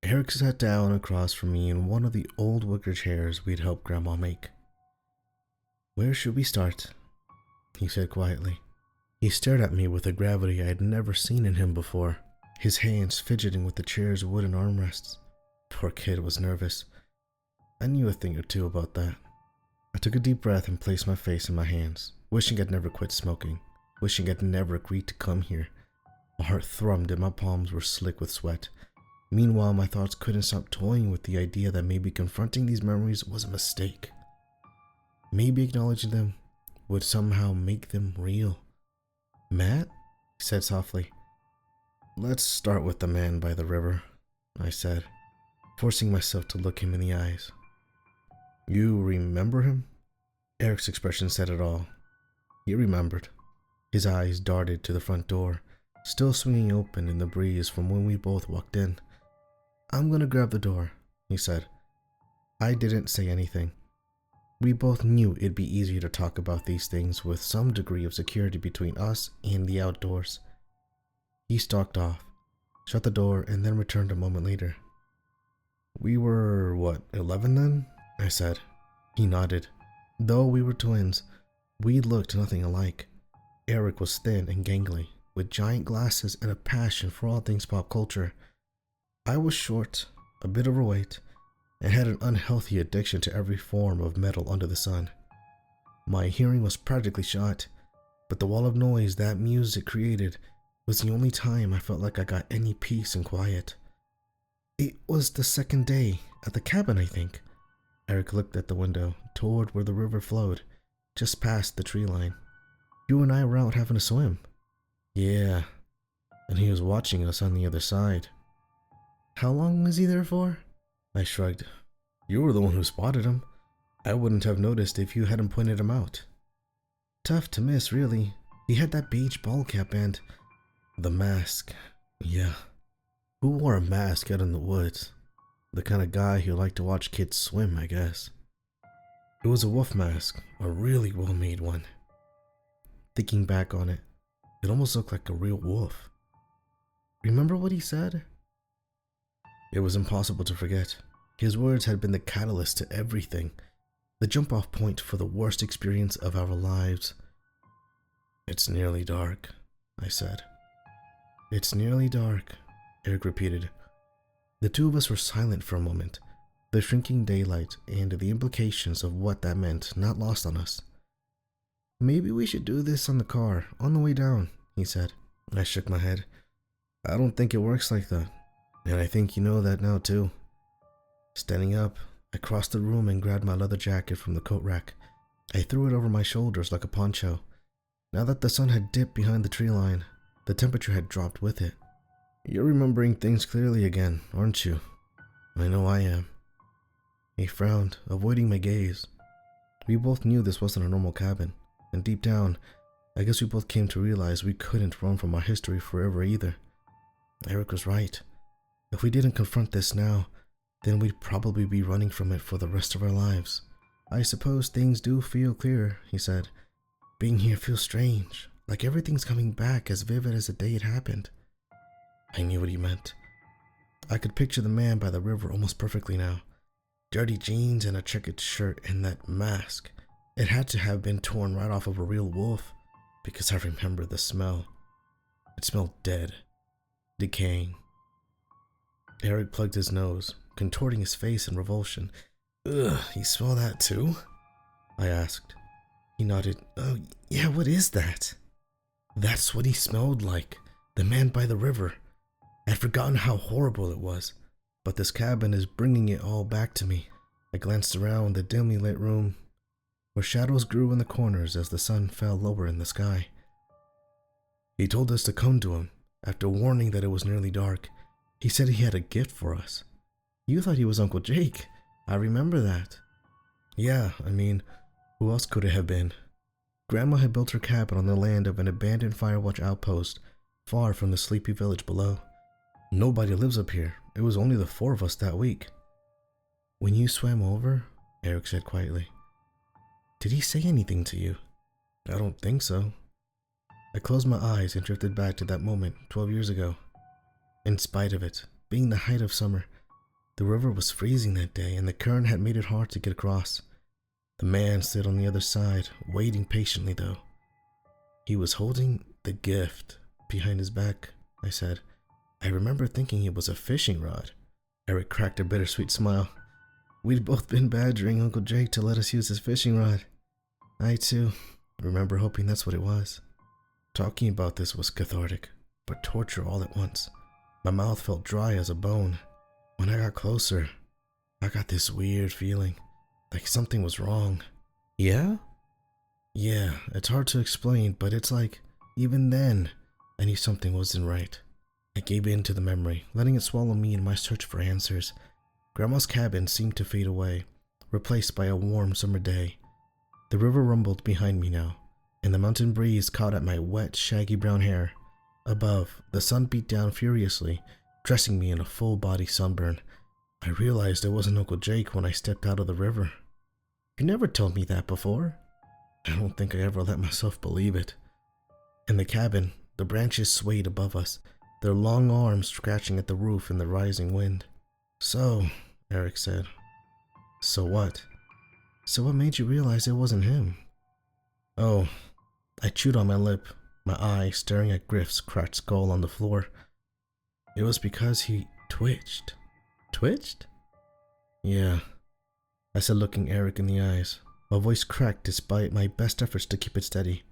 Eric sat down across from me in one of the old wicker chairs we'd helped Grandma make. "Where should we start?" he said quietly. He stared at me with a gravity I had never seen in him before, his hands fidgeting with the chair's wooden armrests. Poor kid was nervous. I knew a thing or two about that. I took a deep breath and placed my face in my hands, wishing I'd never quit smoking, wishing I'd never agreed to come here. My heart thrummed and my palms were slick with sweat. Meanwhile, my thoughts couldn't stop toying with the idea that maybe confronting these memories was a mistake. Maybe acknowledging them would somehow make them real. "Matt?" he said softly. "Let's start with the man by the river," I said, forcing myself to look him in the eyes. "You remember him?" Eric's expression said it all. He remembered. His eyes darted to the front door, still swinging open in the breeze from when we both walked in. "I'm gonna grab the door," he said. I didn't say anything. We both knew it'd be easier to talk about these things with some degree of security between us and the outdoors. He stalked off, shut the door, and then returned a moment later. "We were, 11 then?" I said. He nodded. Though we were twins, we looked nothing alike. Eric was thin and gangly, with giant glasses and a passion for all things pop culture. I was short, a bit overweight, and had an unhealthy addiction to every form of metal under the sun. My hearing was practically shot, but the wall of noise that music created was the only time I felt like I got any peace and quiet. It was the second day at the cabin, I think. Eric looked at the window, toward where the river flowed, just past the tree line. "You and I were out having a swim." "Yeah, and he was watching us on the other side." "How long was he there for?" I shrugged. "You were the one who spotted him. I wouldn't have noticed if you hadn't pointed him out." "Tough to miss, really. He had that beige ball cap and the mask. Yeah. Who wore a mask out in the woods? The kind of guy who liked to watch kids swim, I guess." "It was a wolf mask, a really well-made one." Thinking back on it, it almost looked like a real wolf. "Remember what he said?" It was impossible to forget. His words had been the catalyst to everything, the jump-off point for the worst experience of our lives. "It's nearly dark," I said. "It's nearly dark," Eric repeated. The two of us were silent for a moment, the shrinking daylight and the implications of what that meant not lost on us. "Maybe we should do this on the car, on the way down," he said. I shook my head. "I don't think it works like that. And I think you know that now too." Standing up, I crossed the room and grabbed my leather jacket from the coat rack. I threw it over my shoulders like a poncho. Now that the sun had dipped behind the tree line, the temperature had dropped with it. "You're remembering things clearly again, aren't you?" "I know I am." He frowned, avoiding my gaze. We both knew this wasn't a normal cabin, and deep down, I guess we both came to realize we couldn't run from our history forever either. Eric was right. If we didn't confront this now, then we'd probably be running from it for the rest of our lives. "I suppose things do feel clearer," he said. "Being here feels strange, like everything's coming back as vivid as the day it happened." I knew what he meant. I could picture the man by the river almost perfectly now. Dirty jeans and a checkered shirt and that mask. It had to have been torn right off of a real wolf, because I remember the smell. It smelled dead, decaying. Eric plugged his nose, contorting his face in revulsion. "Ugh, you smell that too?" I asked. He nodded. "Oh, yeah, what is that?" That's what he smelled like, the man by the river. I'd forgotten how horrible it was, but this cabin is bringing it all back to me. I glanced around the dimly lit room, where shadows grew in the corners as the sun fell lower in the sky. He told us to come to him, after warning that it was nearly dark. He said he had a gift for us. You thought he was Uncle Jake. I remember that. Yeah, I mean, who else could it have been? Grandma had built her cabin on the land of an abandoned Firewatch outpost, far from the sleepy village below. Nobody lives up here. It was only the four of us that week. "When you swam over," Eric said quietly, "did he say anything to you?" "I don't think so." I closed my eyes and drifted back to that moment 12 years ago. In spite of it, being the height of summer, The river was freezing that day, and the current had made it hard to get across. The man stood on the other side, waiting patiently though. He was holding the gift behind his back, I said. I remember thinking it was a fishing rod. Eric cracked a bittersweet smile. We'd both been badgering Uncle Jake to let us use his fishing rod. I, too, remember hoping that's what it was. Talking about this was cathartic, but torture all at once. My mouth felt dry as a bone. When I got closer, I got this weird feeling, like something was wrong. Yeah? Yeah, it's hard to explain, but it's like, even then, I knew something wasn't right. I gave in to the memory, letting it swallow me in my search for answers. Grandma's cabin seemed to fade away, replaced by a warm summer day. The river rumbled behind me now, and the mountain breeze caught at my wet, shaggy brown hair. Above, the sun beat down furiously, dressing me in a full-body sunburn. I realized it wasn't Uncle Jake when I stepped out of the river. You never told me that before. I don't think I ever let myself believe it. In the cabin, the branches swayed above us, their long arms scratching at the roof in the rising wind. So, Eric said. So what? So what made you realize it wasn't him? Oh, I chewed on my lip, my eye staring at Griff's cracked skull on the floor. It was because he twitched. Twitched? Yeah, I said, looking Eric in the eyes. My voice cracked despite my best efforts to keep it steady.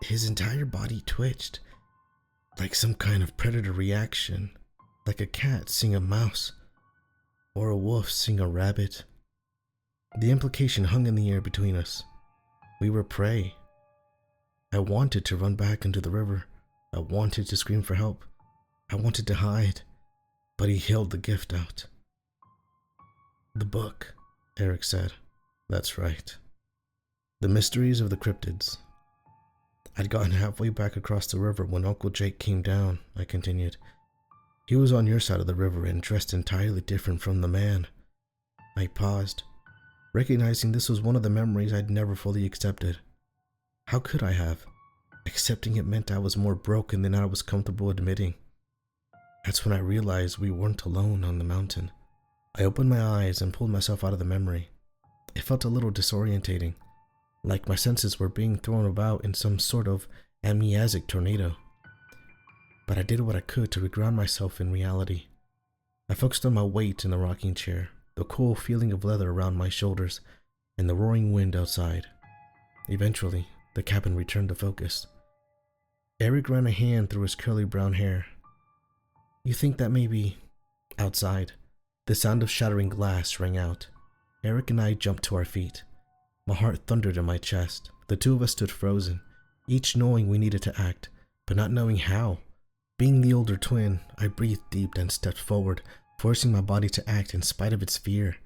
His entire body twitched, like some kind of predator reaction, like a cat seeing a mouse, or a wolf seeing a rabbit. The implication hung in the air between us. We were prey. I wanted to run back into the river. I wanted to scream for help. I wanted to hide, but he held the gift out. The book, Eric said. That's right. The mysteries of the cryptids. I'd gotten halfway back across the river when Uncle Jake came down, I continued. He was on your side of the river and dressed entirely different from the man. I paused, recognizing this was one of the memories I'd never fully accepted. How could I have? Accepting it meant I was more broken than I was comfortable admitting. That's when I realized we weren't alone on the mountain. I opened my eyes and pulled myself out of the memory. It felt a little disorientating, like my senses were being thrown about in some sort of amnesiac tornado. But I did what I could to reground myself in reality. I focused on my weight in the rocking chair, the cool feeling of leather around my shoulders, and the roaring wind outside. Eventually, the cabin returned to focus. Eric ran a hand through his curly brown hair. You think that maybe... Outside, the sound of shattering glass rang out. Eric and I jumped to our feet. My heart thundered in my chest. The two of us stood frozen, each knowing we needed to act, but not knowing how. Being the older twin, I breathed deep and stepped forward, forcing my body to act in spite of its fear.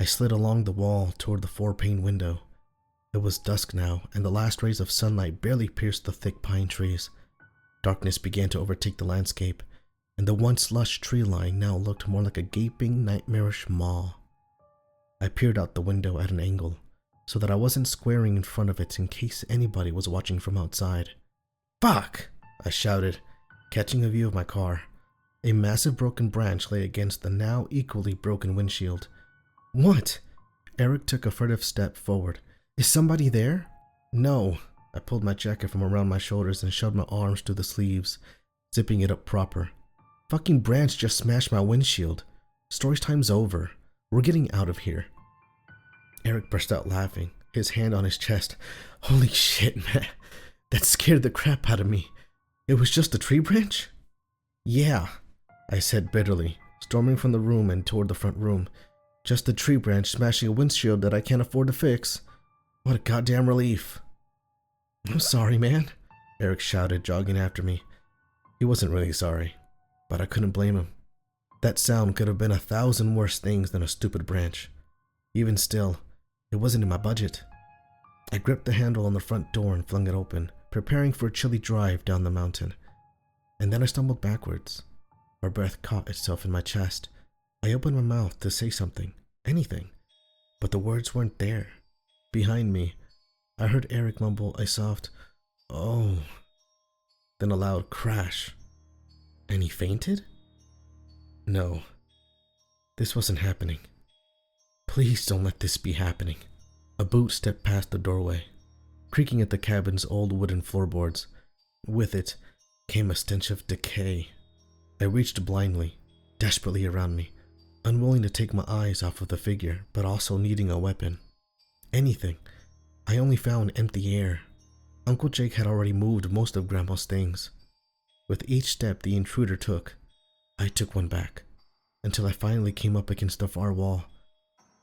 I slid along the wall toward the 4-pane window. It was dusk now, and the last rays of sunlight barely pierced the thick pine trees. Darkness began to overtake the landscape, and the once lush tree line now looked more like a gaping, nightmarish maw. I peered out the window at an angle, so that I wasn't squaring in front of it in case anybody was watching from outside. Fuck! I shouted, catching a view of my car. A massive broken branch lay against the now equally broken windshield. What? Eric took a furtive step forward. Is somebody there? No. I pulled my jacket from around my shoulders and shoved my arms through the sleeves, zipping it up proper. Fucking branch just smashed my windshield. Story time's over. We're getting out of here. Eric burst out laughing, his hand on his chest. Holy shit, man. That scared the crap out of me. It was just a tree branch? Yeah, I said bitterly, storming from the room and toward the front room. Just a tree branch smashing a windshield that I can't afford to fix. What a goddamn relief. I'm sorry, man, Eric shouted, jogging after me. He wasn't really sorry, but I couldn't blame him. That sound could have been 1,000 worse things than a stupid branch. Even still, it wasn't in my budget. I gripped the handle on the front door and flung it open, preparing for a chilly drive down the mountain. And then I stumbled backwards. My breath caught itself in my chest. I opened my mouth to say something, anything, but the words weren't there. Behind me, I heard Eric mumble a soft, "Oh," then a loud crash. And he fainted? No. This wasn't happening. Please don't let this be happening. A boot stepped past the doorway, creaking at the cabin's old wooden floorboards. With it came a stench of decay. I reached blindly, desperately around me, unwilling to take my eyes off of the figure, but also needing a weapon. Anything. I only found empty air. Uncle Jake had already moved most of Grandma's things. With each step the intruder took, I took one back, until I finally came up against the far wall.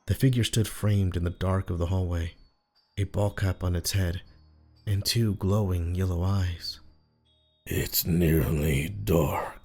The figure stood framed in the dark of the hallway, a ball cap on its head, and two glowing yellow eyes. It's nearly dark.